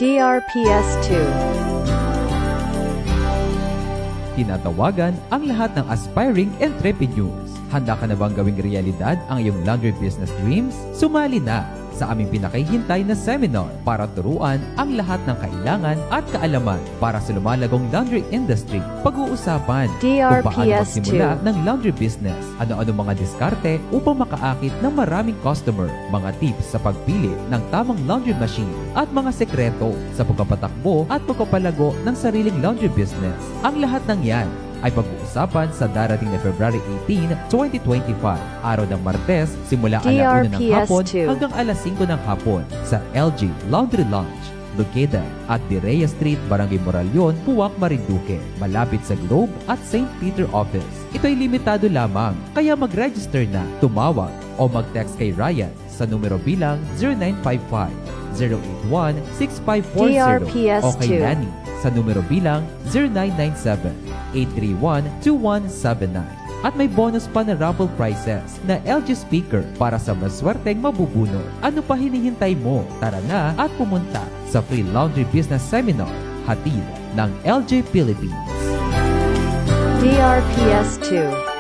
DRPS2. Tinatawagan ang lahat ng aspiring entrepreneurs. Handa ka na bang gawing realidad ang iyong laundry business dreams? Sumali na sa aming pinakahihintay na seminar para turuan ang lahat ng kailangan at kaalaman para sa lumalagong laundry industry. Pag-uusapan kung paano magsimula ng laundry business, ano-ano mga diskarte upang makaakit ng maraming customer, mga tips sa pagpili ng tamang laundry machine, at mga sekreto sa pagpapatakbo at pagpapalago ng sariling laundry business. Ang lahat ng yan ay pag-uusapan sa darating na February 18, 2025, araw ng Martes, simula alas 1 ng hapon hanggang alas 5 ng hapon sa LG Laundry Lounge, located at Direya Street, Barangay Moralion, Puwak, Marinduque, malapit sa Globe at St. Peter Office. Ito'y limitado lamang, kaya mag-register na, tumawag o mag-text kay Ryan sa numero bilang 0955-081-6540 o kay Nani sa numero bilang 0997-831-2179. At may bonus pa na raffle prizes na LG speaker para sa maswerteng mabubunot. Ano pa hinihintay mo? Tara na at pumunta sa Free Laundry Business Seminar, hatid ng LG Philippines. DRPS2.